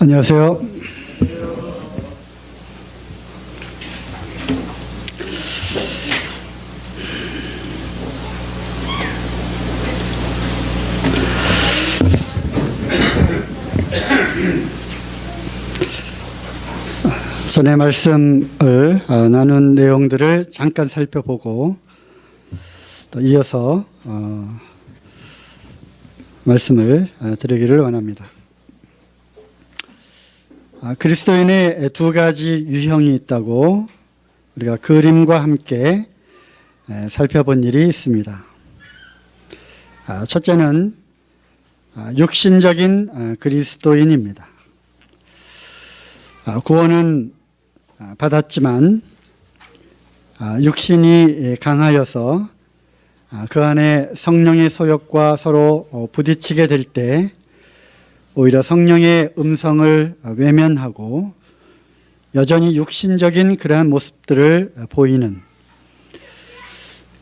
안녕하세요. 전에 말씀을 나눈 내용들을 잠깐 살펴보고 또 이어서 말씀을 드리기를 원합니다. 그리스도인의 두 가지 유형이 있다고 우리가 그림과 함께 살펴본 일이 있습니다. 첫째는 육신적인 그리스도인입니다. 구원은 받았지만 육신이 강하여서 그 안에 성령의 소욕과 서로 부딪히게 될 때 오히려 성령의 음성을 외면하고 여전히 육신적인 그러한 모습들을 보이는,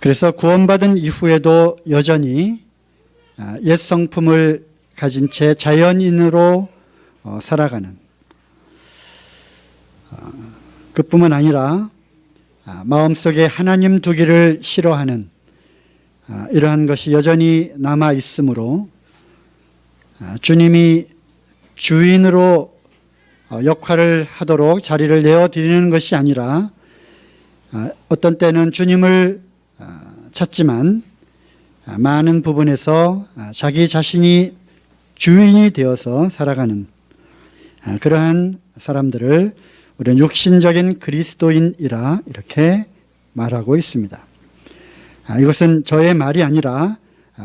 그래서 구원받은 이후에도 여전히 옛 성품을 가진 채 자연인으로 살아가는, 그뿐만 아니라 마음속에 하나님 두기를 싫어하는 이러한 것이 여전히 남아 있으므로 주님이 주인으로 역할을 하도록 자리를 내어드리는 것이 아니라 어떤 때는 주님을 찾지만 많은 부분에서 자기 자신이 주인이 되어서 살아가는 그러한 사람들을 우리는 육신적인 그리스도인이라 이렇게 말하고 있습니다. 이것은 저의 말이 아니라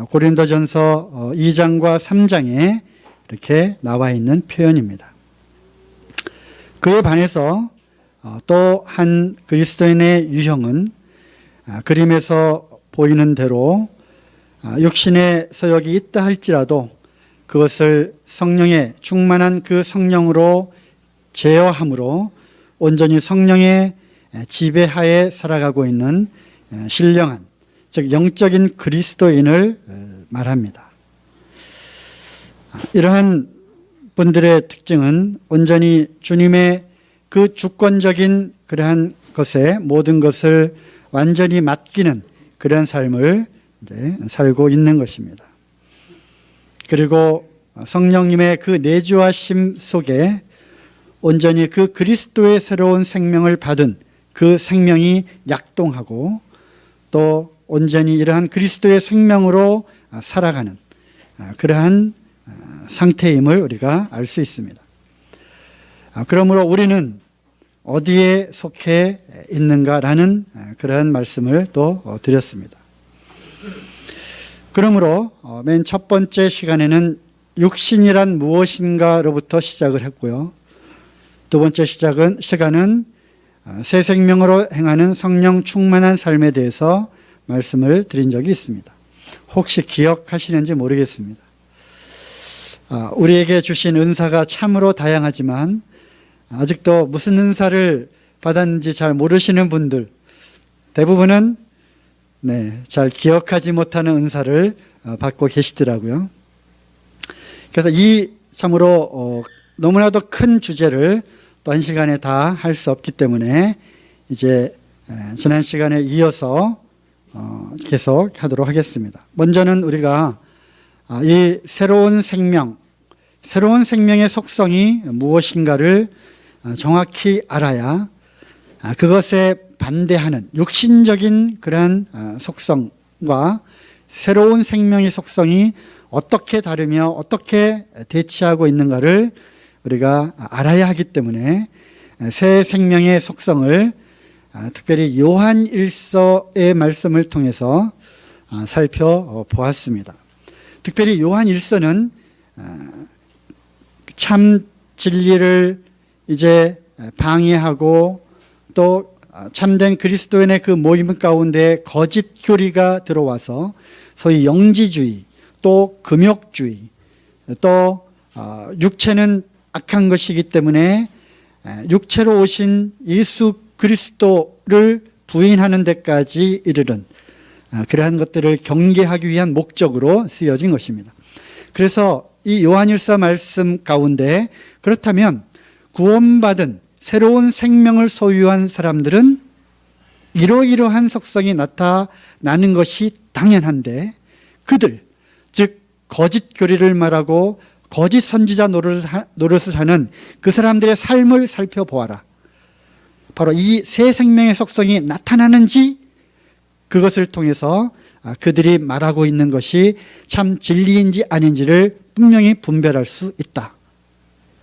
고린도전서 2장과 3장에 이렇게 나와 있는 표현입니다. 그에 반해서 또 한 그리스도인의 유형은 그림에서 보이는 대로 육신의 서역이 있다 할지라도 그것을 성령의 충만한 그 성령으로 제어함으로 온전히 성령의 지배하에 살아가고 있는 신령한, 즉 영적인 그리스도인을 말합니다. 이러한 분들의 특징은 온전히 주님의 그 주권적인 그러한 것에 모든 것을 완전히 맡기는 그런 삶을 이제 살고 있는 것입니다. 그리고 성령님의 그 내주하심 속에 온전히 그 그리스도의 새로운 생명을 받은 그 생명이 약동하고 또 온전히 이러한 그리스도의 생명으로 살아가는 그러한 상태임을 우리가 알 수 있습니다. 그러므로 우리는 어디에 속해 있는가라는 그러한 말씀을 또 드렸습니다. 그러므로 맨 첫 번째 시간에는 육신이란 무엇인가로부터 시작을 했고요. 두 번째 시간은 새 생명으로 행하는 성령 충만한 삶에 대해서 말씀을 드린 적이 있습니다. 혹시 기억하시는지 모르겠습니다. 우리에게 주신 은사가 참으로 다양하지만 아직도 무슨 은사를 받았는지 잘 모르시는 분들 대부분은 잘 기억하지 못하는 은사를 받고 계시더라고요. 그래서 이 참으로 너무나도 큰 주제를 또 한 시간에 다 할 수 없기 때문에 이제 지난 시간에 이어서 계속 하도록 하겠습니다. 먼저는 우리가 이 새로운 생명의 속성이 무엇인가를 정확히 알아야 그것에 반대하는 육신적인 그러한 속성과 새로운 생명의 속성이 어떻게 다르며 어떻게 대치하고 있는가를 우리가 알아야 하기 때문에 새 생명의 속성을 특별히 요한일서의 말씀을 통해서 살펴보았습니다. 특별히 요한일서는 참 진리를 이제 방해하고 또 참된 그리스도인의 그 모임 가운데 거짓 교리가 들어와서 소위 영지주의, 또 금욕주의, 또 육체는 악한 것이기 때문에 육체로 오신 예수 그리스도를 부인하는 데까지 이르는 그러한 것들을 경계하기 위한 목적으로 쓰여진 것입니다. 그래서 이 요한일서 말씀 가운데 그렇다면 구원받은 새로운 생명을 소유한 사람들은 이러이러한 속성이 나타나는 것이 당연한데 그들, 즉 거짓 교리를 말하고 거짓 선지자 노릇을 하는 그 사람들의 삶을 살펴보아라. 바로 이 새 생명의 속성이 나타나는지 그것을 통해서 그들이 말하고 있는 것이 참 진리인지 아닌지를 분명히 분별할 수 있다.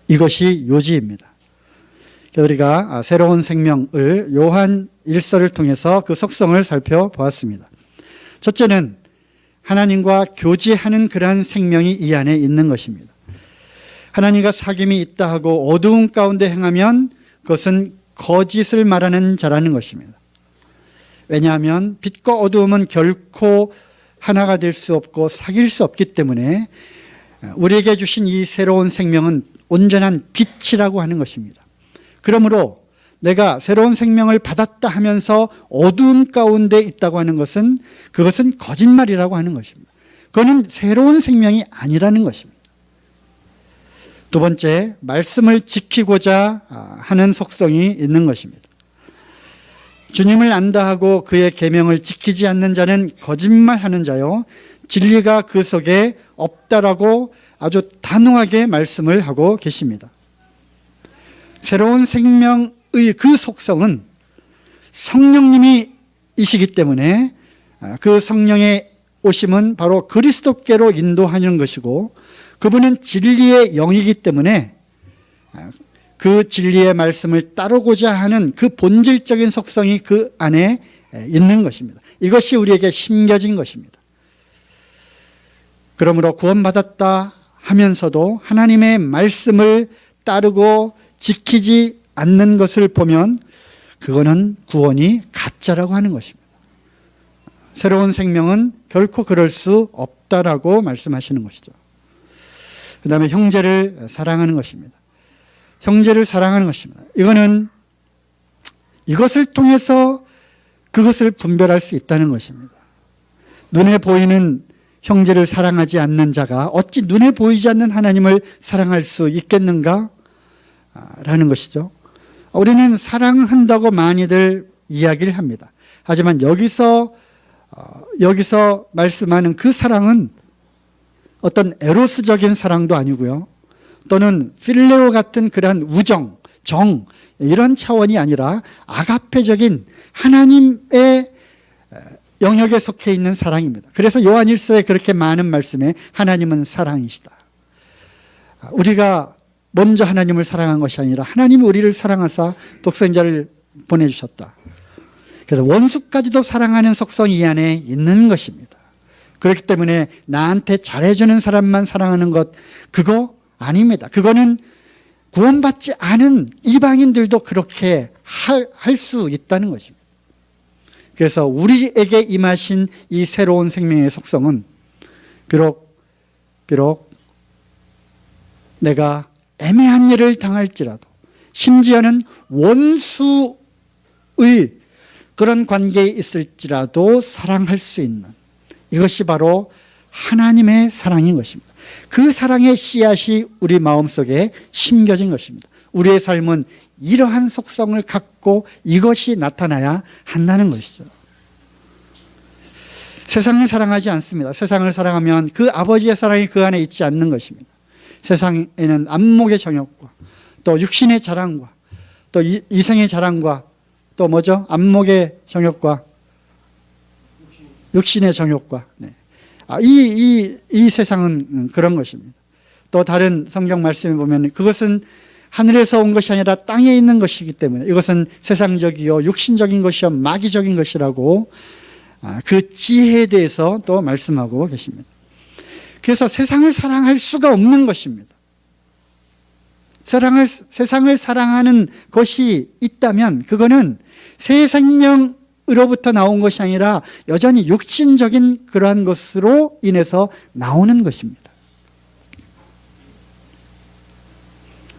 이것이 요지입니다. 우리가 새로운 생명을 요한 1서를 통해서 그 속성을 살펴보았습니다. 첫째는 하나님과 교제하는 그러한 생명이 이 안에 있는 것입니다. 하나님과 사귐이 있다 하고 어두운 가운데 행하면 그것은 거짓을 말하는 자라는 것입니다. 왜냐하면 빛과 어두움은 결코 하나가 될 수 없고 사귈 수 없기 때문에 우리에게 주신 이 새로운 생명은 온전한 빛이라고 하는 것입니다. 그러므로 내가 새로운 생명을 받았다 하면서 어두움 가운데 있다고 하는 것은 그것은 거짓말이라고 하는 것입니다. 그거는 새로운 생명이 아니라는 것입니다. 두 번째, 말씀을 지키고자 하는 속성이 있는 것입니다. 주님을 안다 하고 그의 계명을 지키지 않는 자는 거짓말하는 자요 진리가 그 속에 없다라고 아주 단호하게 말씀을 하고 계십니다. 새로운 생명의 그 속성은 성령님이 이시기 때문에 그 성령의 오심은 바로 그리스도께로 인도하는 것이고 그분은 진리의 영이기 때문에 그 진리의 말씀을 따르고자 하는 그 본질적인 속성이 그 안에 있는 것입니다. 이것이 우리에게 심겨진 것입니다. 그러므로 구원받았다 하면서도 하나님의 말씀을 따르고 지키지 않는 것을 보면 그거는 구원이 가짜라고 하는 것입니다. 새로운 생명은 결코 그럴 수 없다라고 말씀하시는 것이죠. 그 다음에 형제를 사랑하는 것입니다. 형제를 사랑하는 것입니다. 이것을 통해서 그것을 분별할 수 있다는 것입니다. 눈에 보이는 형제를 사랑하지 않는 자가 어찌 눈에 보이지 않는 하나님을 사랑할 수 있겠는가? 라는 것이죠. 우리는 사랑한다고 많이들 이야기를 합니다. 하지만 여기서 말씀하는 그 사랑은 어떤 에로스적인 사랑도 아니고요. 또는 필레오 같은 그러한 우정, 정 이런 차원이 아니라 아가페적인 하나님의 영역에 속해 있는 사랑입니다. 그래서 요한 1서에 그렇게 많은 말씀에 하나님은 사랑이시다. 우리가 먼저 하나님을 사랑한 것이 아니라 하나님이 우리를 사랑하사 독생자를 보내주셨다. 그래서 원수까지도 사랑하는 속성이 이 안에 있는 것입니다. 그렇기 때문에 나한테 잘해주는 사람만 사랑하는 것 그거 아닙니다. 그거는 구원받지 않은 이방인들도 그렇게 할 수 있다는 것입니다. 그래서 우리에게 임하신 이 새로운 생명의 속성은 비록 내가 애매한 일을 당할지라도 심지어는 원수의 그런 관계에 있을지라도 사랑할 수 있는 이것이 바로 하나님의 사랑인 것입니다. 그 사랑의 씨앗이 우리 마음속에 심겨진 것입니다. 우리의 삶은 이러한 속성을 갖고 이것이 나타나야 한다는 것이죠. 세상을 사랑하지 않습니다. 세상을 사랑하면 그 아버지의 사랑이 그 안에 있지 않는 것입니다. 세상에는 안목의 정욕과 또 육신의 자랑과 또 이생의 자랑과 또 뭐죠? 안목의 정욕과 육신의 정욕과 이 세상은 그런 것입니다. 또 다른 성경 말씀에 보면 그것은 하늘에서 온 것이 아니라 땅에 있는 것이기 때문에 이것은 세상적이요 육신적인 것이요 마귀적인 것이라고 그 지혜에 대해서 또 말씀하고 계십니다. 그래서 세상을 사랑할 수가 없는 것입니다. 세상을 사랑하는 것이 있다면 그거는 새 생명으로부터 나온 것이 아니라 여전히 육신적인 그러한 것으로 인해서 나오는 것입니다.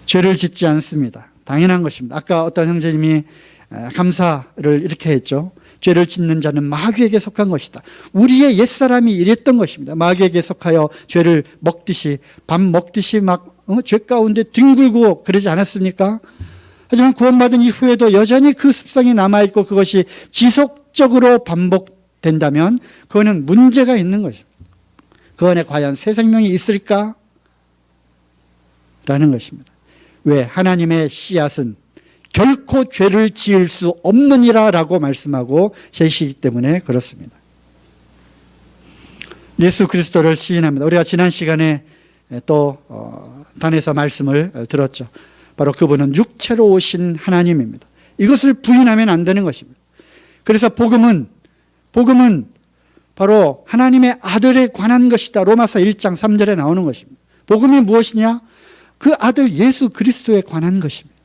죄를 짓지 않습니다. 당연한 것입니다. 아까 어떤 형제님이 감사를 이렇게 했죠. 죄를 짓는 자는 마귀에게 속한 것이다. 우리의 옛사람이 이랬던 것입니다. 마귀에게 속하여 죄를 먹듯이, 밥 먹듯이 막 죄 가운데 뒹굴고 그러지 않았습니까? 하지만 구원받은 이후에도 여전히 그 습성이 남아있고 그것이 지속적으로 반복된다면 그거는 문제가 있는 것입니다. 그 안에 과연 새 생명이 있을까? 라는 것입니다. 왜? 하나님의 씨앗은 결코 죄를 지을 수 없느니라 라고 말씀하고 계시기 때문에 그렇습니다. 예수 그리스도를 시인합니다. 우리가 지난 시간에 또 단에서 말씀을 들었죠. 바로 그분은 육체로 오신 하나님입니다. 이것을 부인하면 안 되는 것입니다. 그래서 복음은 바로 하나님의 아들에 관한 것이다. 로마서 1장 3절에 나오는 것입니다. 복음이 무엇이냐? 그 아들 예수 그리스도에 관한 것입니다.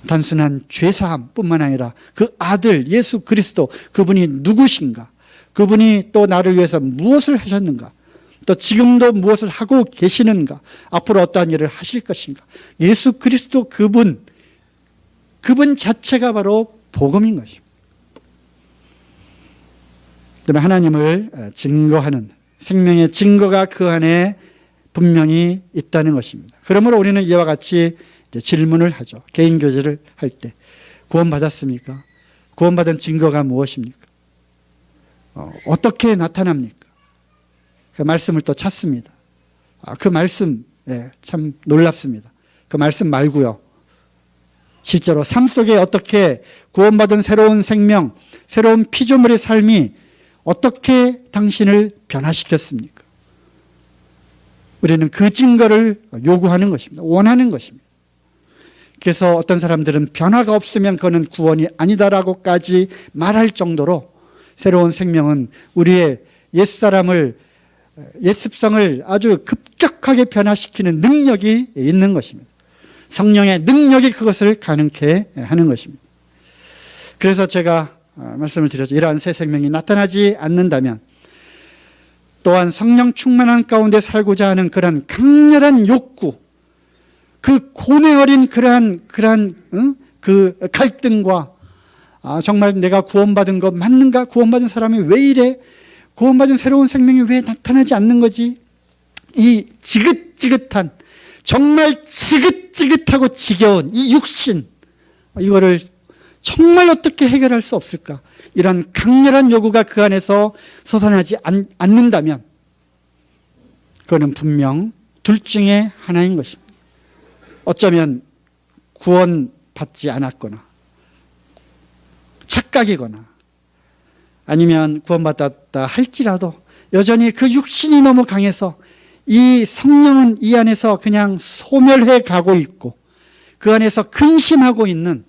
단순한 죄사함뿐만 아니라 그 아들 예수 그리스도, 그분이 누구신가? 그분이 또 나를 위해서 무엇을 하셨는가? 또 지금도 무엇을 하고 계시는가? 앞으로 어떠한 일을 하실 것인가? 예수 그리스도 그분 자체가 바로 복음인 것입니다. 그다음에 하나님을 증거하는 생명의 증거가 그 안에 분명히 있다는 것입니다. 그러므로 우리는 이와 같이 이제 질문을 하죠. 개인 교제를 할 때 구원받았습니까? 구원받은 증거가 무엇입니까? 어떻게 나타납니까? 그 말씀을 또 찾습니다. 그 말씀 참 놀랍습니다. 그 말씀 말고요. 실제로 삶 속에 어떻게 구원받은 새로운 생명, 새로운 피조물의 삶이 어떻게 당신을 변화시켰습니까? 우리는 그 증거를 요구하는 것입니다. 원하는 것입니다. 그래서 어떤 사람들은 변화가 없으면 그거는 구원이 아니다라고까지 말할 정도로 새로운 생명은 우리의 옛사람을, 옛습성을 아주 급격하게 변화시키는 능력이 있는 것입니다. 성령의 능력이 그것을 가능케 하는 것입니다. 그래서 제가 말씀을 드렸죠. 이러한 새 생명이 나타나지 않는다면 또한 성령 충만한 가운데 살고자 하는 그러한 강렬한 욕구, 그 고뇌 어린 그러한 그 갈등과 정말 내가 구원받은 거 맞는가? 구원받은 사람이 왜 이래? 구원받은 새로운 생명이 왜 나타나지 않는 거지? 이 지긋지긋한, 정말 지긋지긋하고 지겨운 이 육신, 이거를 정말 어떻게 해결할 수 없을까? 이런 강렬한 요구가 그 안에서 솟아나지 않는다면 그거는 분명 둘 중에 하나인 것입니다. 어쩌면 구원받지 않았거나 착각이거나 아니면 구원받았다 할지라도 여전히 그 육신이 너무 강해서 이 성령은 이 안에서 그냥 소멸해 가고 있고 그 안에서 근심하고 있는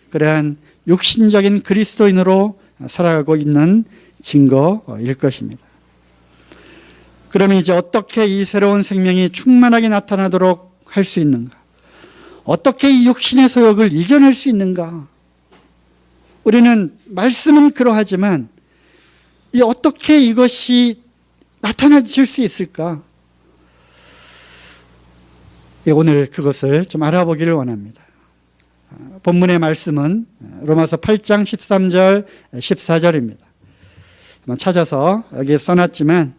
그러한 육신적인 그리스도인으로 살아가고 있는 증거일 것입니다. 그러면 이제 어떻게 이 새로운 생명이 충만하게 나타나도록 할 수 있는가? 어떻게 이 육신의 소욕을 이겨낼 수 있는가? 우리는 말씀은 그러하지만 어떻게 이것이 나타나질 수 있을까? 오늘 그것을 좀 알아보기를 원합니다. 본문의 말씀은 로마서 8장 13절 14절입니다. 한번 찾아서 여기에 써놨지만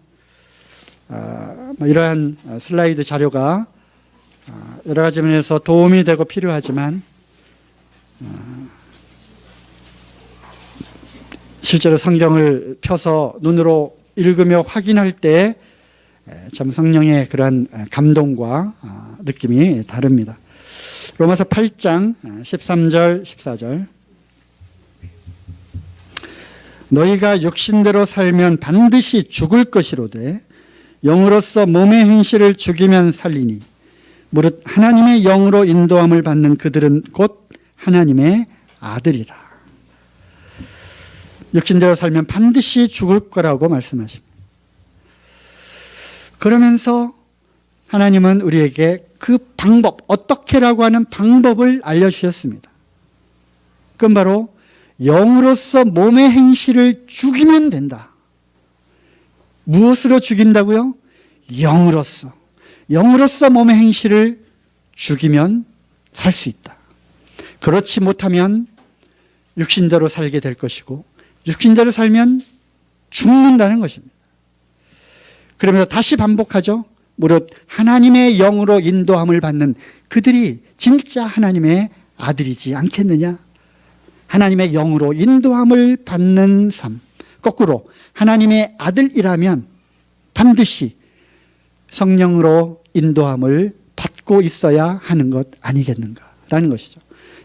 이러한 슬라이드 자료가 여러 가지 면에서 도움이 되고 필요하지만 실제로 성경을 펴서 눈으로 읽으며 확인할 때 참 성령의 그러한 감동과 느낌이 다릅니다. 로마서 8장 13절 14절 너희가 육신대로 살면 반드시 죽을 것이로되 영으로서 몸의 행실을 죽이면 살리니 무릇 하나님의 영으로 인도함을 받는 그들은 곧 하나님의 아들이라. 육신대로 살면 반드시 죽을 거라고 말씀하십니다. 그러면서 하나님은 우리에게 그 방법, 어떻게라고 하는 방법을 알려주셨습니다. 그건 바로 영으로서 몸의 행실을 죽이면 된다. 무엇으로 죽인다고요? 영으로서. 영으로서 몸의 행실을 죽이면 살 수 있다. 그렇지 못하면 육신대로 살게 될 것이고 육신대로 살면 죽는다는 것입니다. 그러면서 다시 반복하죠. 무릇 하나님의 영으로 인도함을 받는 그들이 진짜 하나님의 아들이지 않겠느냐. 하나님의 영으로 인도함을 받는 삶. 거꾸로 하나님의 아들이라면 반드시 성령으로 인도함을 받고 있어야 하는 것 아니겠는가라는 것이죠.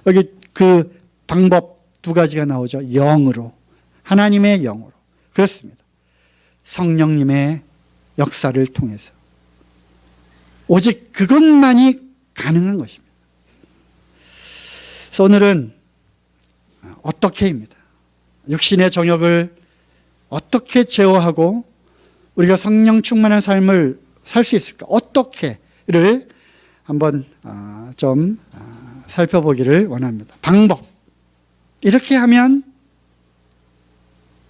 여기 그 방법 두 가지가 나오죠. 영으로, 하나님의 영으로. 그렇습니다. 성령님의 역사를 통해서. 오직 그것만이 가능한 것입니다. 그래서 오늘은 어떻게입니다. 육신의 정욕을 어떻게 제어하고 우리가 성령 충만한 삶을 살 수 있을까? 어떻게를 한번 좀 살펴보기를 원합니다. 방법. 이렇게 하면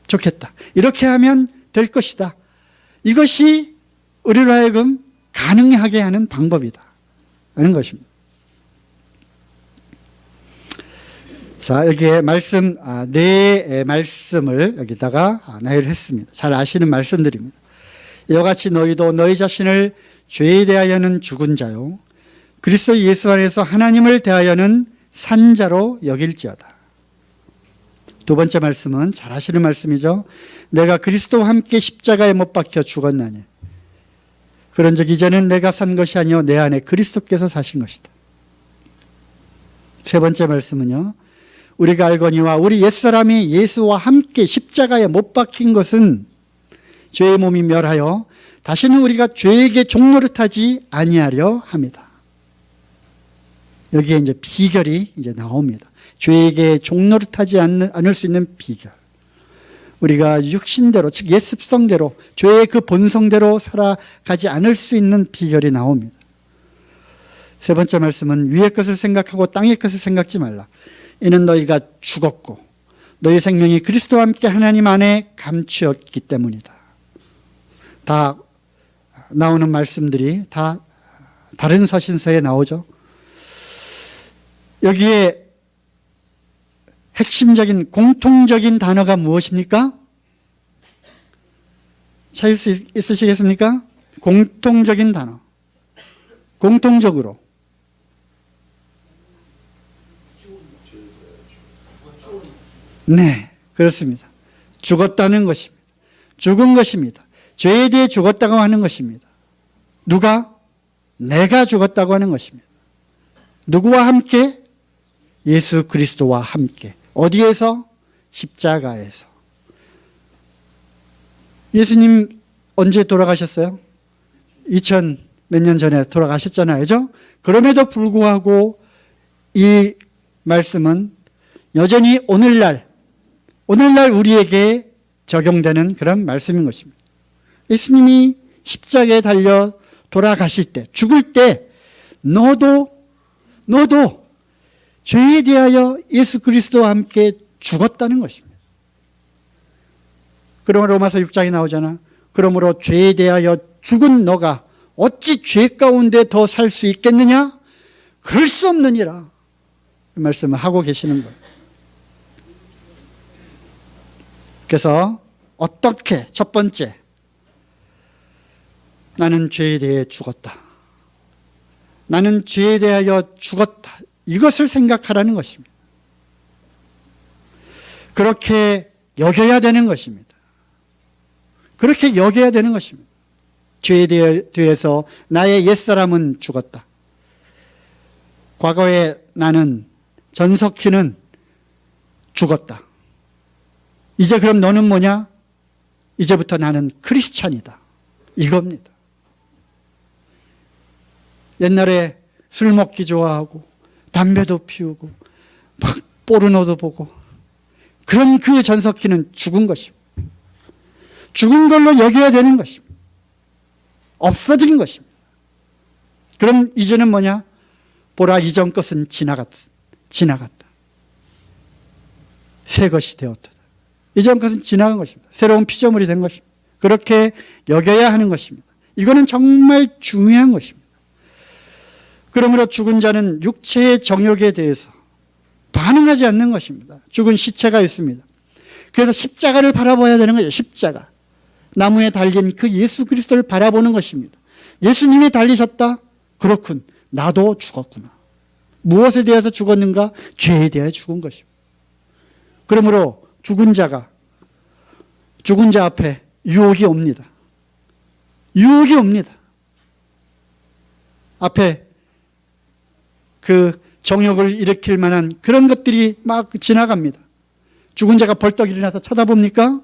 좋겠다. 이렇게 하면 될 것이다. 이것이 우리로 하여금 가능하게 하는 방법이다. 라는 것입니다. 자, 여기에 말씀, 네 말씀을 여기다가 나열했습니다. 잘 아시는 말씀들입니다. 이와 같이 너희도 너희 자신을 죄에 대하여는 죽은 자요 그리스도 예수 안에서 하나님을 대하여는 산 자로 여길지어다. 두 번째 말씀은 잘 아시는 말씀이죠. 내가 그리스도와 함께 십자가에 못 박혀 죽었나니 그런즉 이제는 내가 산 것이 아니요 내 안에 그리스도께서 사신 것이다. 세 번째 말씀은요. 우리가 알거니와 우리 옛사람이 예수와 함께 십자가에 못 박힌 것은 죄의 몸이 멸하여 다시는 우리가 죄에게 종노릇하지 아니하려 함이다. 여기에 이제 비결이 이제 나옵니다. 죄에게 종노릇하지 않을 수 있는 비결. 우리가 육신대로, 즉 옛 습성대로, 죄의 그 본성대로 살아가지 않을 수 있는 비결이 나옵니다. 세 번째 말씀은 위의 것을 생각하고 땅의 것을 생각지 말라. 이는 너희가 죽었고 너희 생명이 그리스도와 함께 하나님 안에 감추었기 때문이다. 다 나오는 말씀들이 다 다른 서신서에 나오죠. 여기에 핵심적인 공통적인 단어가 무엇입니까? 찾을 수 있으시겠습니까? 공통적인 단어. 공통적으로. 네, 그렇습니다. 죽었다는 것입니다. 죽은 것입니다. 죄에 대해 죽었다고 하는 것입니다. 누가? 내가 죽었다고 하는 것입니다. 누구와 함께? 예수 그리스도와 함께. 어디에서? 십자가에서. 예수님 언제 돌아가셨어요? 2000 몇 년 전에 돌아가셨잖아요. 그죠? 그럼에도 불구하고 이 말씀은 여전히 오늘날 우리에게 적용되는 그런 말씀인 것입니다. 예수님이 십자가에 달려 돌아가실 때, 죽을 때 너도 죄에 대하여 예수 그리스도와 함께 죽었다는 것입니다. 그러므로 로마서 6장에 나오잖아. 그러므로 죄에 대하여 죽은 너가 어찌 죄 가운데 더 살 수 있겠느냐? 그럴 수 없느니라. 이 말씀을 하고 계시는 거예요. 그래서 어떻게? 첫 번째, 나는 죄에 대해 죽었다. 나는 죄에 대하여 죽었다. 이것을 생각하라는 것입니다. 그렇게 여겨야 되는 것입니다. 그렇게 여겨야 되는 것입니다. 죄에 대해서 나의 옛사람은 죽었다. 과거에 나는 전석희는 죽었다. 이제 그럼 너는 뭐냐? 이제부터 나는 크리스찬이다. 이겁니다. 옛날에 술 먹기 좋아하고 담배도 피우고 막 포르노도 보고 그런 그 전석희는 죽은 것입니다. 죽은 걸로 여겨야 되는 것입니다. 없어진 것입니다. 그럼 이제는 뭐냐? 보라 이전 것은 지나갔다. 새 것이 되었다. 이전 것은 지나간 것입니다. 새로운 피조물이 된 것입니다. 그렇게 여겨야 하는 것입니다. 이거는 정말 중요한 것입니다. 그러므로 죽은 자는 육체의 정욕에 대해서 반응하지 않는 것입니다. 죽은 시체가 있습니다. 그래서 십자가를 바라봐야 되는 거예요. 십자가. 나무에 달린 그 예수 그리스도를 바라보는 것입니다. 예수님이 달리셨다? 그렇군. 나도 죽었구나. 무엇에 대해서 죽었는가? 죄에 대해 죽은 것입니다. 그러므로 죽은 자 앞에 유혹이 옵니다. 유혹이 옵니다. 앞에 그 정욕을 일으킬 만한 그런 것들이 막 지나갑니다. 죽은 자가 벌떡 일어나서 쳐다봅니까?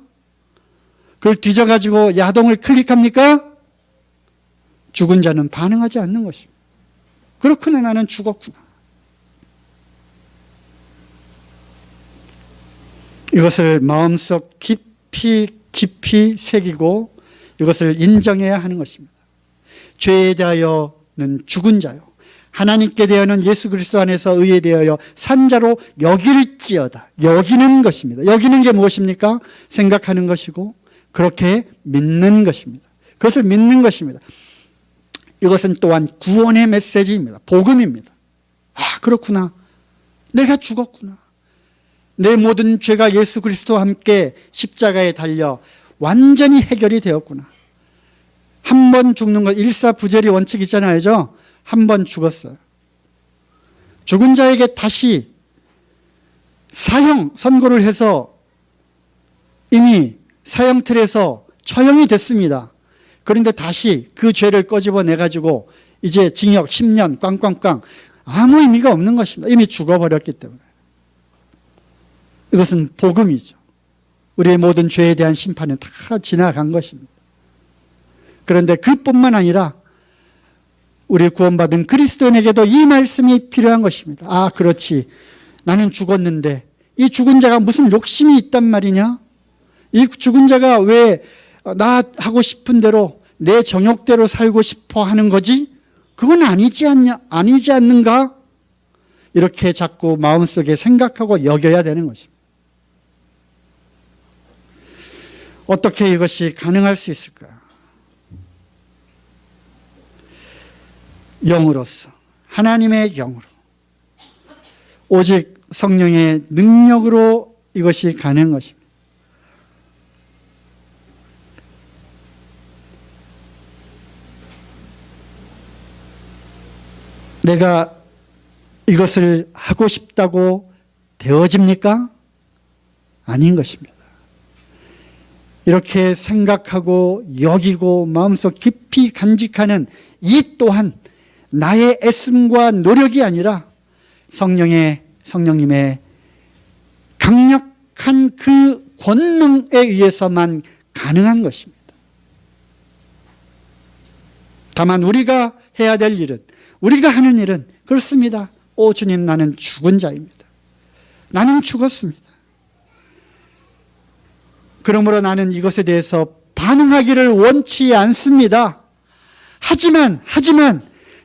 그걸 뒤져가지고 야동을 클릭합니까? 죽은 자는 반응하지 않는 것입니다. 그렇구나, 나는 죽었구나. 이것을 마음속 깊이 새기고 이것을 인정해야 하는 것입니다. 죄에 대하여는 죽은 자요, 하나님께 대하여는 예수 그리스도 안에서 의에 대하여 산 자로 여길지어다. 여기는 것입니다. 여기는 게 무엇입니까? 생각하는 것이고 그렇게 믿는 것입니다. 그것을 믿는 것입니다. 이것은 또한 구원의 메시지입니다. 복음입니다. 아, 그렇구나. 내가 죽었구나. 내 모든 죄가 예수 그리스도와 함께 십자가에 달려 완전히 해결이 되었구나. 한 번 죽는 것, 일사부재리 원칙 있잖아요. 한 번 죽었어요. 죽은 자에게 다시 사형 선고를 해서 이미 사형틀에서 처형이 됐습니다. 그런데 다시 그 죄를 꺼집어내가지고 이제 징역 10년 꽝꽝꽝, 아무 의미가 없는 것입니다. 이미 죽어버렸기 때문에. 이것은 복음이죠. 우리의 모든 죄에 대한 심판은 다 지나간 것입니다. 그런데 그뿐만 아니라 우리 구원받은 그리스도인에게도 이 말씀이 필요한 것입니다. 아, 그렇지. 나는 죽었는데 이 죽은 자가 무슨 욕심이 있단 말이냐? 이 죽은 자가 왜 나 하고 싶은 대로 내 정욕대로 살고 싶어 하는 거지? 그건 아니지 않는가? 이렇게 자꾸 마음속에 생각하고 여겨야 되는 것입니다. 어떻게 이것이 가능할 수 있을까? 영으로서, 하나님의 영으로, 오직 성령의 능력으로 이것이 가능한 것입니다. 내가 이것을 하고 싶다고 되어집니까? 아닌 것입니다. 이렇게 생각하고 여기고 마음속 깊이 간직하는 이 또한 나의 애씀과 노력이 아니라 성령님의 강력한 그 권능에 의해서만 가능한 것입니다. 다만 우리가 해야 될 일은, 우리가 하는 일은 그렇습니다. 오 주님, 나는 죽은 자입니다. 나는 죽었습니다. 그러므로 나는 이것에 대해서 반응하기를 원치 않습니다. 하지만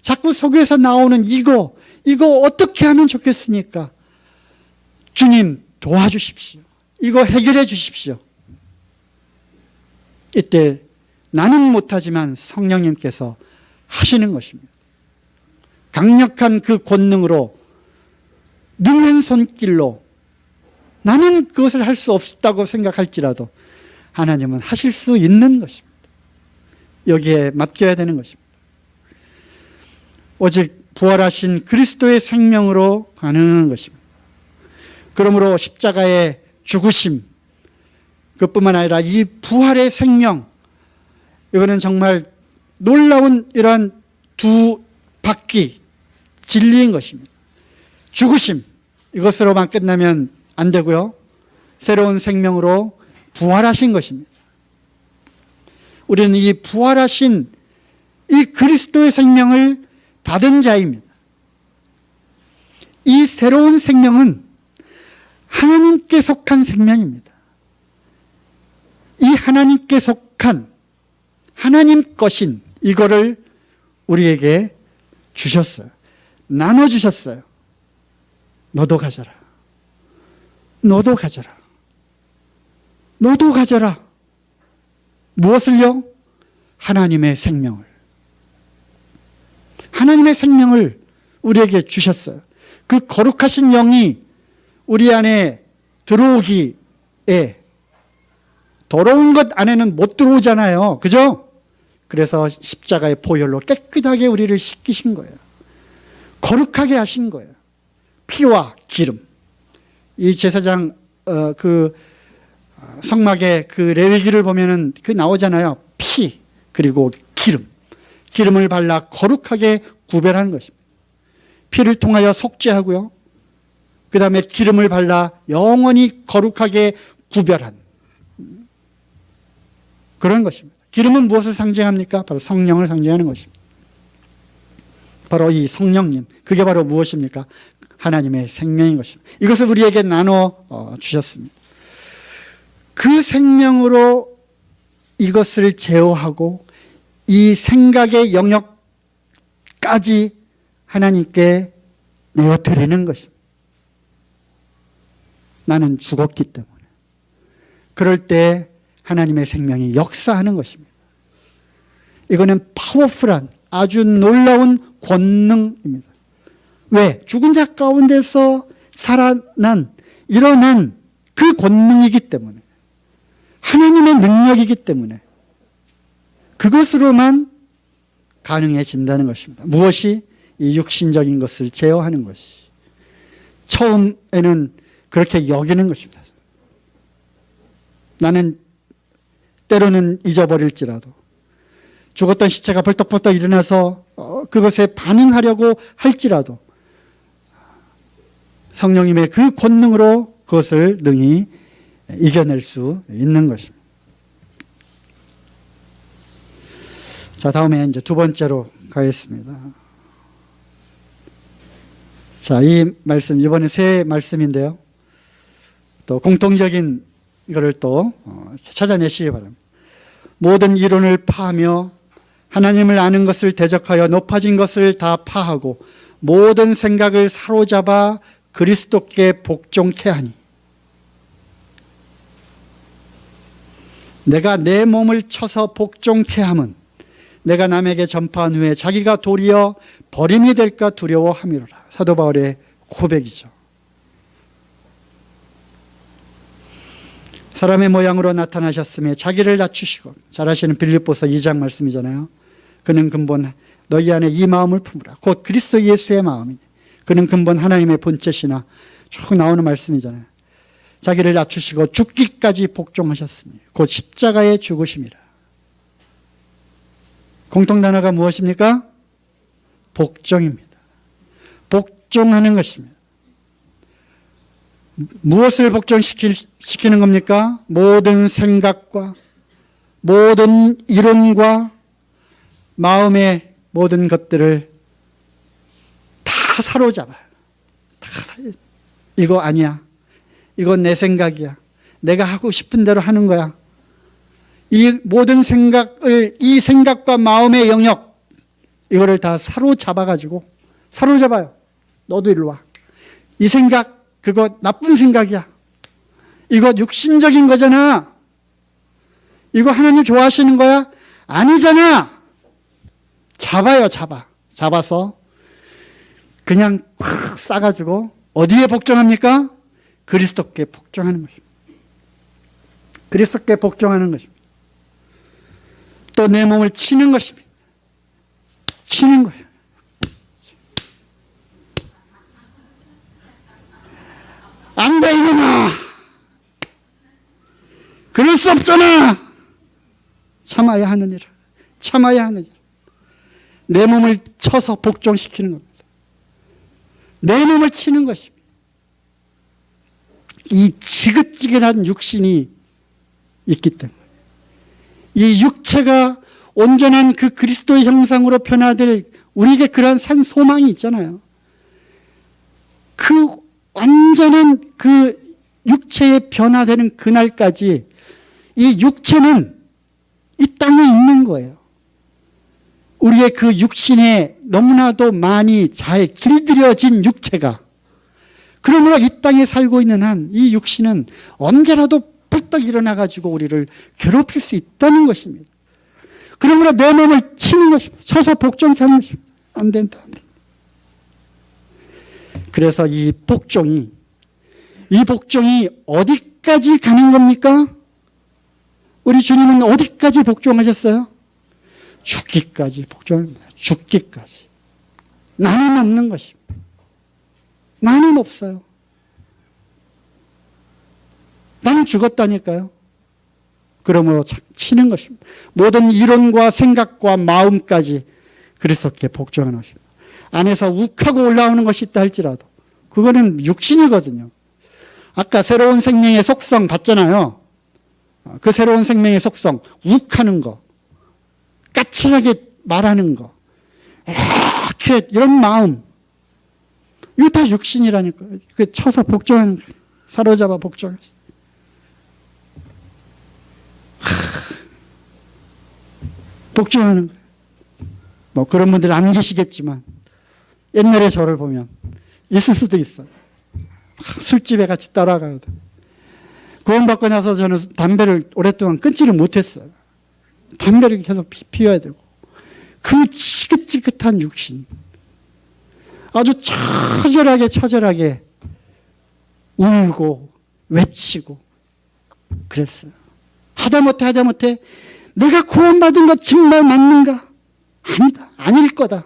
자꾸 속에서 나오는 이거 어떻게 하면 좋겠습니까? 주님 도와주십시오. 이거 해결해 주십시오. 이때 나는 못하지만 성령님께서 하시는 것입니다. 강력한 그 권능으로, 능한 손길로, 나는 그것을 할 수 없다고 생각할지라도 하나님은 하실 수 있는 것입니다. 여기에 맡겨야 되는 것입니다. 오직 부활하신 그리스도의 생명으로 가능한 것입니다. 그러므로 십자가의 죽으심, 그뿐만 아니라 이 부활의 생명, 이거는 정말 놀라운 이러한 두 바퀴 진리인 것입니다. 죽으심, 이것으로만 끝나면 안 되고요. 새로운 생명으로 부활하신 것입니다. 우리는 이 부활하신 이 그리스도의 생명을 받은 자입니다. 이 새로운 생명은 하나님께 속한 생명입니다. 이 하나님께 속한, 하나님 것인 이거를 우리에게 주셨어요. 나눠주셨어요. 너도 가져라. 너도 가져라. 너도 가져라. 무엇을요? 하나님의 생명을. 하나님의 생명을 우리에게 주셨어요. 그 거룩하신 영이 우리 안에 들어오기에 더러운 것 안에는 못 들어오잖아요. 그죠? 그래서 십자가의 보혈로 깨끗하게 우리를 씻기신 거예요. 거룩하게 하신 거예요. 피와 기름. 이 제사장 그 성막의 그 레위기를 보면은 그 나오잖아요. 피 그리고 기름. 기름을 발라 거룩하게 구별하는 것입니다. 피를 통하여 속죄하고요. 그 다음에 기름을 발라 영원히 거룩하게 구별한 그런 것입니다. 기름은 무엇을 상징합니까? 바로 성령을 상징하는 것입니다. 바로 이 성령님, 그게 바로 무엇입니까? 하나님의 생명인 것입니다. 이것을 우리에게 나눠 주셨습니다. 그 생명으로 이것을 제어하고 이 생각의 영역까지 하나님께 내어드리는 것입니다. 나는 죽었기 때문에. 그럴 때 하나님의 생명이 역사하는 것입니다. 이거는 파워풀한 아주 놀라운 권능입니다. 왜? 죽은 자 가운데서 일어난 그 권능이기 때문에, 하나님의 능력이기 때문에 그것으로만 가능해진다는 것입니다. 무엇이? 이 육신적인 것을 제어하는 것이. 처음에는 그렇게 여기는 것입니다. 나는 때로는 잊어버릴지라도 죽었던 시체가 벌떡벌떡 일어나서 그것에 반응하려고 할지라도 성령님의 그 권능으로 그것을 능히 이겨낼 수 있는 것입니다. 자, 다음에 이제 두 번째로 가겠습니다. 자, 이 말씀, 이번에 새 말씀인데요. 또 공통적인 이거를 또 찾아내시기 바랍니다. 모든 이론을 파하며 하나님을 아는 것을 대적하여 높아진 것을 다 파하고 모든 생각을 사로잡아 그리스도께 복종케 하니, 내가 내 몸을 쳐서 복종케 함은 내가 남에게 전파한 후에 자기가 도리어 버림이 될까 두려워함이로라. 사도 바울의 고백이죠. 사람의 모양으로 나타나셨으며 자기를 낮추시고, 잘 아시는 빌립보서 2장 말씀이잖아요. 그는 근본 너희 안에 이 마음을 품으라. 곧 그리스도 예수의 마음이니 그는 근본 하나님의 본체시나, 쭉 나오는 말씀이잖아요. 자기를 낮추시고 죽기까지 복종하셨으니 곧 십자가에 죽으심이라. 공통단어가 무엇입니까? 복종입니다. 복종하는 것입니다. 무엇을 복종시키는 겁니까? 모든 생각과 모든 이론과 마음의 모든 것들을 다 사로잡아요. 이거 아니야. 이건 내 생각이야. 내가 하고 싶은 대로 하는 거야. 이 모든 생각을, 이 생각과 마음의 영역, 이거를 다 사로잡아요. 너도 일로 와. 이 생각, 그거 나쁜 생각이야. 이거 육신적인 거잖아. 이거 하나님 좋아하시는 거야? 아니잖아. 잡아서 그냥 팍 싸가지고 어디에 복종합니까? 그리스도께 복종하는 것입니다. 그리스도께 복종하는 것입니다. 또 내 몸을 치는 것입니다. 치는 거예요. 안 돼, 이놈아. 그럴 수 없잖아. 참아야 하느니라. 내 몸을 쳐서 복종시키는 겁니다. 내 몸을 치는 것입니다. 이 지긋지긋한 육신이 있기 때문에, 이 육체가 온전한 그 그리스도의 형상으로 변화될 우리에게 그러한 산 소망이 있잖아요. 그 완전한 그 육체의 변화되는 그날까지 이 육체는 이 땅에 있는 거예요. 우리의 그 육신에 너무나도 많이 잘 길들여진 육체가, 그러므로 이 땅에 살고 있는 한 이 육신은 언제라도 벌떡 일어나가지고 우리를 괴롭힐 수 있다는 것입니다. 그러므로 내 몸을 치는 것입니다. 쳐서 복종케 하는 것입니다. 안 된다. 그래서 이 복종이 이 복종이 어디까지 가는 겁니까? 우리 주님은 어디까지 복종하셨어요? 죽기까지 복종합니다. 죽기까지. 나는 없는 것입니다. 나는 없어요. 나는 죽었다니까요. 그러므로 치는 것입니다. 모든 이론과 생각과 마음까지 그리스도께 복종하는 것입니다. 안에서 욱하고 올라오는 것이 있다 할지라도 그거는 육신이거든요. 아까 새로운 생명의 속성 봤잖아요. 그 새로운 생명의 속성, 욱하는 거, 까칠하게 말하는 거, 이렇게 이런 마음, 이거 다 육신이라니까. 그 쳐서 복종하는 거예요. 사로잡아 복종하는 거예요. 복종하는 거예요. 뭐 그런 분들 안 계시겠지만 옛날에 저를 보면 있을 수도 있어요. 술집에 같이 따라가요. 구원받고 나서 저는 담배를 오랫동안 끊지를 못했어요. 담배를 계속 피워야 되고 그 지긋지긋한 육신 아주 처절하게 울고 외치고 그랬어요. 하다못해 내가 구원받은 것 정말 맞는가? 아니다. 아닐 거다.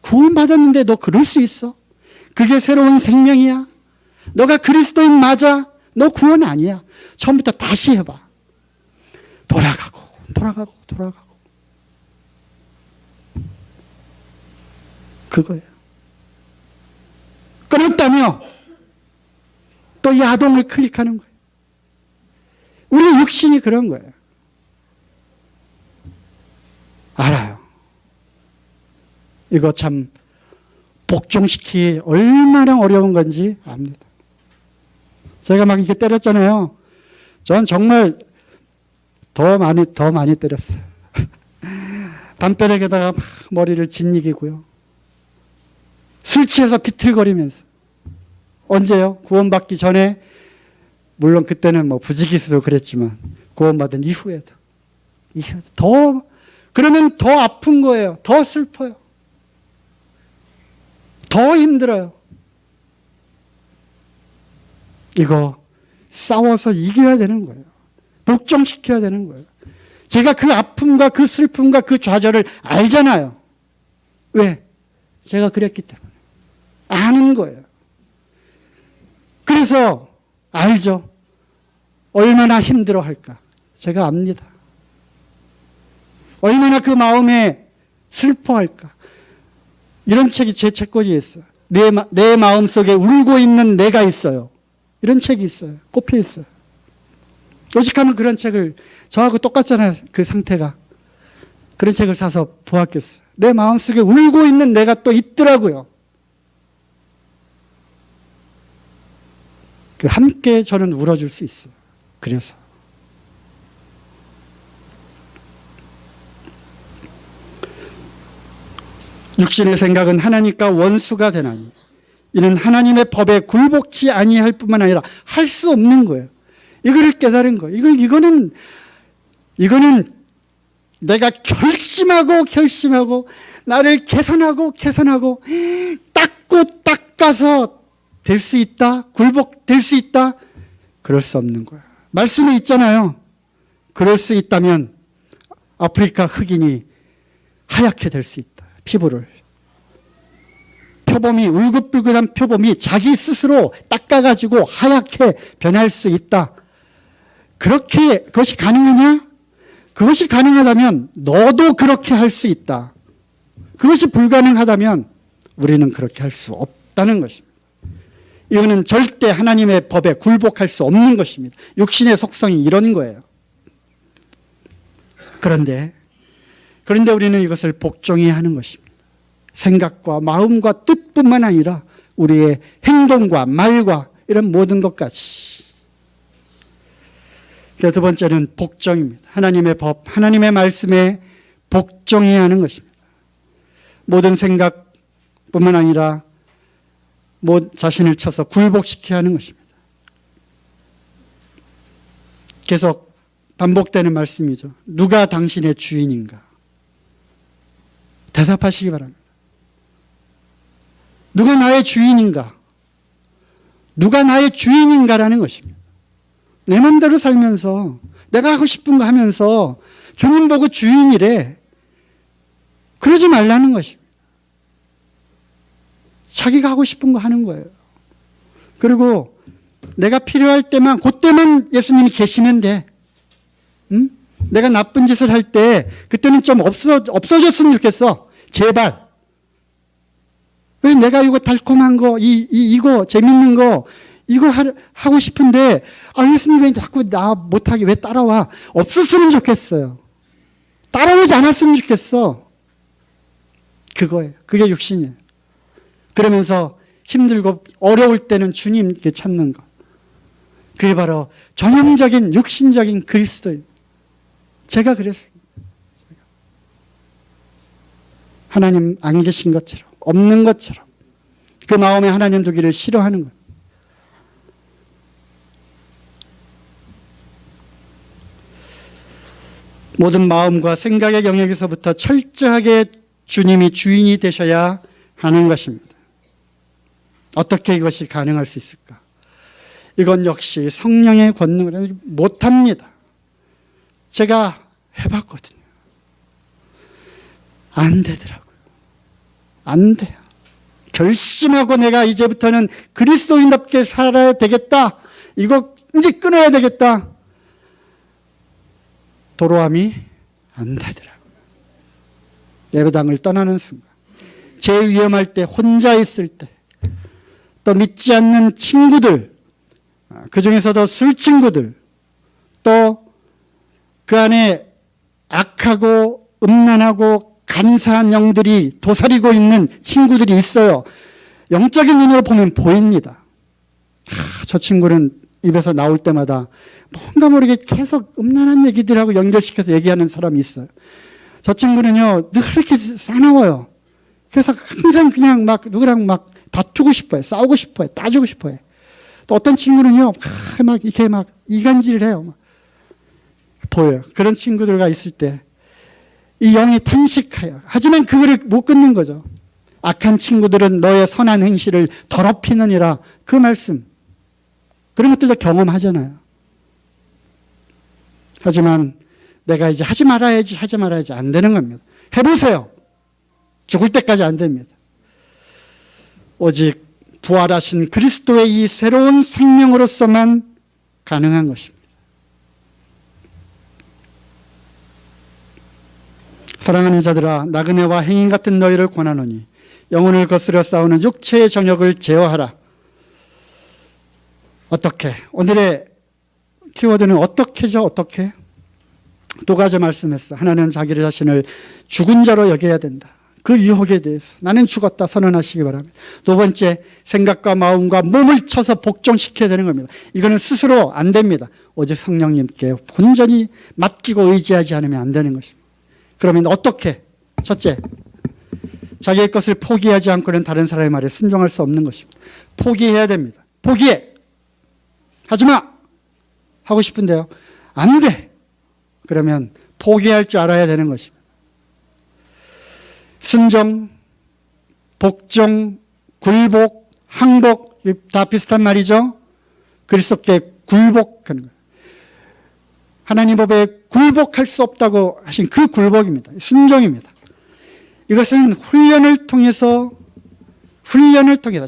구원받았는데 너 그럴 수 있어? 그게 새로운 생명이야? 너가 그리스도인 맞아? 너 구원 아니야. 처음부터 다시 해봐. 돌아가고. 그거예요. 끊었다며 또 야동을 클릭하는 거예요. 우리 육신이 그런 거예요. 알아요. 이거 참 복종시키기 얼마나 어려운 건지 압니다. 제가 막 이렇게 때렸잖아요. 전 정말 더 많이 때렸어요. 담벼락에다가 막 머리를 짓이기고요. 술 취해서 비틀거리면서. 언제요? 구원받기 전에, 물론 그때는 뭐 부지기수도 그랬지만 구원받은 이후에도 그러면 더 아픈 거예요. 더 슬퍼요. 더 힘들어요. 이거 싸워서 이겨야 되는 거예요. 복종시켜야 되는 거예요. 제가 그 아픔과 그 슬픔과 그 좌절을 알잖아요. 왜? 제가 그랬기 때문에. 아는 거예요. 그래서 알죠. 얼마나 힘들어 할까. 제가 압니다. 얼마나 그 마음에 슬퍼할까. 이런 책이 제 책꽂이에 있어요. 내 마음속에 울고 있는 내가 있어요. 이런 책이 있어요. 꼽혀 있어요. 오직하면 그런 책을, 저하고 똑같잖아요. 그 상태가. 그런 책을 사서 보았겠어요. 내 마음속에 울고 있는 내가 또 있더라고요. 함께 저는 울어줄 수 있어요. 그래서. 육신의 생각은 하나님과 원수가 되나니 이는 하나님의 법에 굴복치 아니할 뿐만 아니라 할 수 없는 거예요. 이거를 깨달은 거예요. 이거는 내가 결심하고 나를 개선하고 닦아서 될 수 있다? 굴복될 수 있다? 그럴 수 없는 거야. 말씀에 있잖아요. 그럴 수 있다면 아프리카 흑인이 하얗게 될 수 있다. 피부를. 표범이, 울긋불긋한 표범이 자기 스스로 닦아가지고 하얗게 변할 수 있다. 그렇게 그것이 가능하냐? 그것이 가능하다면 너도 그렇게 할 수 있다. 그것이 불가능하다면 우리는 그렇게 할 수 없다는 것입니다. 이거는 절대 하나님의 법에 굴복할 수 없는 것입니다. 육신의 속성이 이런 거예요. 그런데 우리는 이것을 복종해야 하는 것입니다. 생각과 마음과 뜻뿐만 아니라 우리의 행동과 말과 이런 모든 것까지. 두 번째는 복종입니다. 하나님의 법, 하나님의 말씀에 복종해야 하는 것입니다. 모든 생각뿐만 아니라 자신을 쳐서 굴복시켜야 하는 것입니다. 계속 반복되는 말씀이죠. 누가 당신의 주인인가? 대답하시기 바랍니다. 누가 나의 주인인가? 누가 나의 주인인가라는 것입니다. 내 마음대로 살면서 내가 하고 싶은 거 하면서 주님 보고 주인이래. 그러지 말라는 것입니다. 자기가 하고 싶은 거 하는 거예요. 그리고 내가 필요할 때만, 그때만 예수님이 계시면 돼. 응? 내가 나쁜 짓을 할 때 그때는 좀 없어졌으면 좋겠어. 제발. 왜 내가 이거 달콤한 거, 이거 재밌는 거, 이거 하고 싶은데, 예수님 왜 자꾸 나 못하게 왜 따라와? 없었으면 좋겠어요. 따라오지 않았으면 좋겠어. 그거예요. 그게 육신이에요. 그러면서 힘들고 어려울 때는 주님께 찾는 것. 그게 바로 전형적인 육신적인 그리스도예요. 제가 그랬습니다. 하나님 안 계신 것처럼, 없는 것처럼 그 마음에 하나님 두기를 싫어하는 거예요. 모든 마음과 생각의 영역에서부터 철저하게 주님이 주인이 되셔야 하는 것입니다. 어떻게 이것이 가능할 수 있을까? 이건 역시 성령의 권능을 못합니다. 제가 해봤거든요. 안 되더라고요. 안 돼요. 결심하고 내가 이제부터는 그리스도인답게 살아야 되겠다. 이거 이제 끊어야 되겠다. 도로함이 안 되더라고요. 예배당을 떠나는 순간, 제일 위험할 때, 혼자 있을 때, 또 믿지 않는 친구들, 그 중에서도 술 친구들, 또 그 안에 악하고 음란하고 간사한 영들이 도사리고 있는 친구들이 있어요. 영적인 눈으로 보면 보입니다. 저 친구는 입에서 나올 때마다 뭔가 모르게 계속 음란한 얘기들하고 연결시켜서 얘기하는 사람이 있어요. 저 친구는요, 늘 이렇게 싸나워요. 그래서 항상 그냥 막 누구랑 막 다투고 싶어요. 싸우고 싶어요. 따지고 싶어요. 또 어떤 친구는요, 막 이렇게 막 이간질을 해요. 보여요. 그런 친구들과 있을 때 이 영이 탄식해요. 하지만 그거를 못 끊는 거죠. 악한 친구들은 너의 선한 행실을 더럽히느니라. 그 말씀. 그런 것들도 경험하잖아요. 하지만 내가 이제 하지 말아야지 안 되는 겁니다. 해보세요. 죽을 때까지 안 됩니다. 오직 부활하신 그리스도의 이 새로운 생명으로서만 가능한 것입니다. 사랑하는 자들아, 나그네와 행인 같은 너희를 권하노니 영혼을 거스려 싸우는 육체의 정욕을 제어하라. 어떻게? 오늘의 키워드는 어떻게죠? 어떻게? 두 가지 말씀했어. 하나는 자기 자신을 죽은 자로 여겨야 된다. 그 유혹에 대해서 나는 죽었다 선언하시기 바랍니다. 두 번째, 생각과 마음과 몸을 쳐서 복종시켜야 되는 겁니다. 이거는 스스로 안 됩니다. 오직 성령님께 온전히 맡기고 의지하지 않으면 안 되는 것입니다. 그러면 어떻게? 첫째, 자기의 것을 포기하지 않고는 다른 사람의 말에 순종할 수 없는 것입니다. 포기해야 됩니다. 포기해. 하지마. 하고 싶은데요. 안 돼. 그러면 포기할 줄 알아야 되는 것입니다. 순종, 복종, 굴복, 항복 다 비슷한 말이죠. 그리스도께 굴복하는 거예요. 하나님 법에 굴복할 수 없다고 하신 그 굴복입니다. 순종입니다. 이것은 훈련을 통해서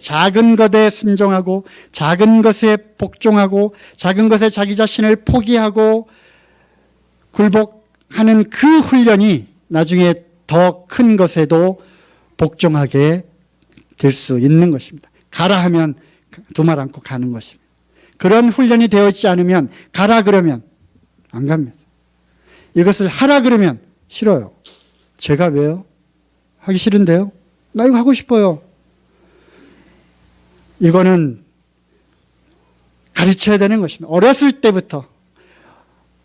작은 것에 순종하고 작은 것에 복종하고 작은 것에 자기 자신을 포기하고 굴복하는 그 훈련이 나중에 더 큰 것에도 복종하게 될 수 있는 것입니다. 가라 하면 두말 않고 가는 것입니다. 그런 훈련이 되어 있지 않으면 가라 그러면 안 갑니다. 이것을 하라 그러면 싫어요. 제가 왜요? 하기 싫은데요? 나 이거 하고 싶어요. 이거는 가르쳐야 되는 것입니다. 어렸을 때부터.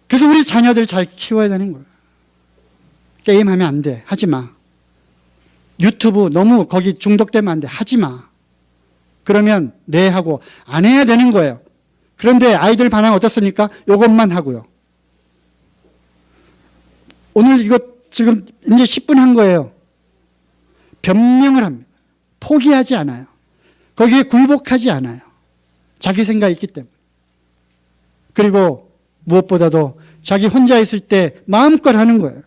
그래서 우리 자녀들 잘 키워야 되는 거예요. 게임하면 안 돼. 하지 마. 유튜브 너무 거기 중독되면 안 돼. 하지 마. 그러면 네 하고 안 해야 되는 거예요. 그런데 아이들 반응 어떻습니까? 이것만 하고요. 오늘 이거 지금 이제 10분 한 거예요. 변명을 합니다. 포기하지 않아요. 거기에 굴복하지 않아요. 자기 생각이 있기 때문에. 그리고 무엇보다도 자기 혼자 있을 때 마음껏 하는 거예요.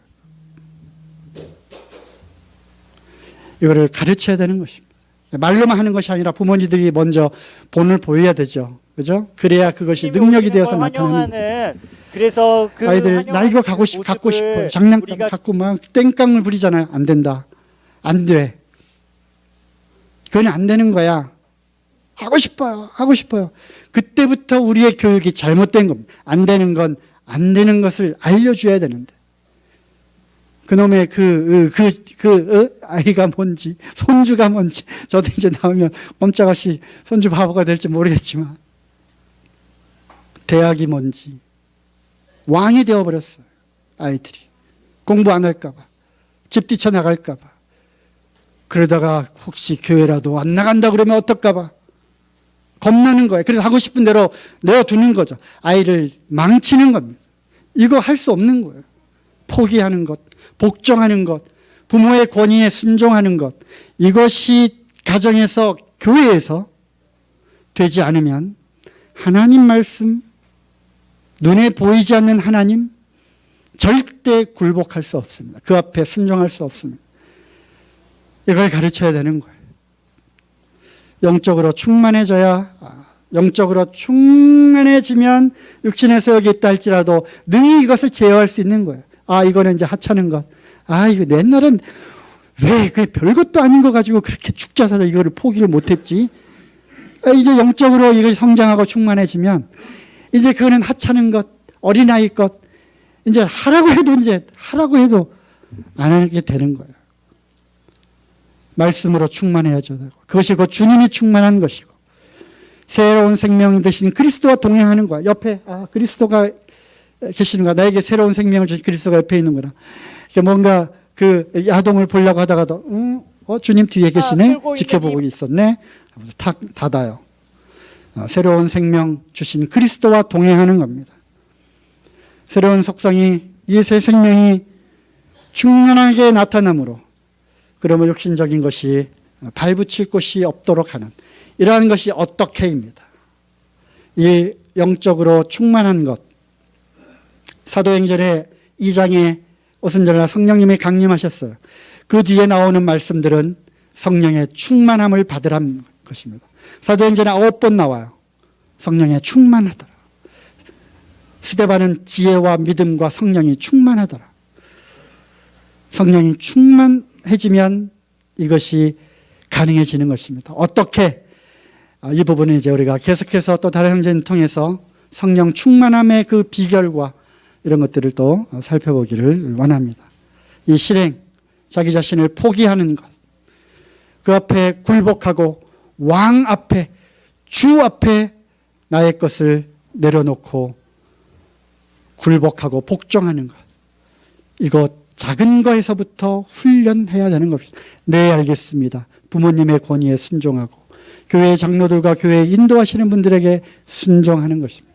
이거를 가르쳐야 되는 것입니다. 말로만 하는 것이 아니라 부모님들이 먼저 본을 보여야 되죠. 그죠? 그래야 그것이 능력이 되어서 나타나는. 그래서 그 아이들 나 이거 갖고 싶어요. 장난감 갖고 막 땡깡을 부리잖아요. 안 된다. 안 돼. 그건 안 되는 거야. 하고 싶어요. 하고 싶어요. 그때부터 우리의 교육이 잘못된 겁니다. 안 되는 건 안 되는 것을 알려줘야 되는데. 그놈의 아이가 뭔지, 손주가 뭔지, 저도 이제 나오면 꼼짝없이 손주 바보가 될지 모르겠지만, 대학이 뭔지, 왕이 되어버렸어요. 아이들이. 공부 안 할까봐, 집 뛰쳐나갈까봐. 그러다가 혹시 교회라도 안 나간다 그러면 어떨까봐. 겁나는 거예요. 그래서 하고 싶은 대로 내어두는 거죠. 아이를 망치는 겁니다. 이거 할 수 없는 거예요. 포기하는 것, 복종하는 것, 부모의 권위에 순종하는 것, 이것이 가정에서, 교회에서 되지 않으면 하나님 말씀, 눈에 보이지 않는 하나님, 절대 굴복할 수 없습니다. 그 앞에 순종할 수 없습니다. 이걸 가르쳐야 되는 거예요. 영적으로 충만해지면 육신에서 여기 있다 할지라도 능히 이것을 제어할 수 있는 거예요. 이거는 이제 하찮은 것. 이거 옛날엔 왜 그게 별것도 아닌 거 가지고 그렇게 죽자사자 이거를 포기를 못했지. 이제 영적으로 이것이 성장하고 충만해지면 이제 그거는 하찮은 것, 어린아이 것, 이제 하라고 해도 안 하게 되는 거예요. 말씀으로 충만해야죠. 그것이 곧 주님이 충만한 것이고, 새로운 생명 되신 그리스도와 동행하는 거야. 옆에 그리스도가 계시는 거야. 나에게 새로운 생명을 주신 그리스도가 옆에 있는 거라. 뭔가 그 야동을 보려고 하다가도 주님 뒤에 계시네. 지켜보고 있었네. 탁 닫아요. 새로운 생명 주신 그리스도와 동행하는 겁니다. 새로운 속성이, 이 새 생명이 충만하게 나타남으로, 그러면 육신적인 것이 발붙일 곳이 없도록 하는, 이러한 것이 어떻게입니다. 이 영적으로 충만한 것, 사도행전의 2장에 오순절날 성령님이 강림하셨어요. 그 뒤에 나오는 말씀들은 성령의 충만함을 받으라는 것입니다. 사도행전에 9번 나와요. 성령에 충만하더라. 스데반은 지혜와 믿음과 성령이 충만하더라. 성령이 충만해지면 이것이 가능해지는 것입니다. 어떻게? 이 부분은 이제 우리가 계속해서 또 다른 형제를 통해서 성령 충만함의 그 비결과 이런 것들을 또 살펴보기를 원합니다. 이 실행, 자기 자신을 포기하는 것, 그 앞에 굴복하고 왕 앞에, 주 앞에 나의 것을 내려놓고 굴복하고 복종하는 것, 이거 작은 거에서부터 훈련해야 되는 것입니다. 네, 알겠습니다. 부모님의 권위에 순종하고 교회 장로들과 교회에 인도하시는 분들에게 순종하는 것입니다.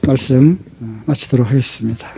말씀 마치도록 하겠습니다.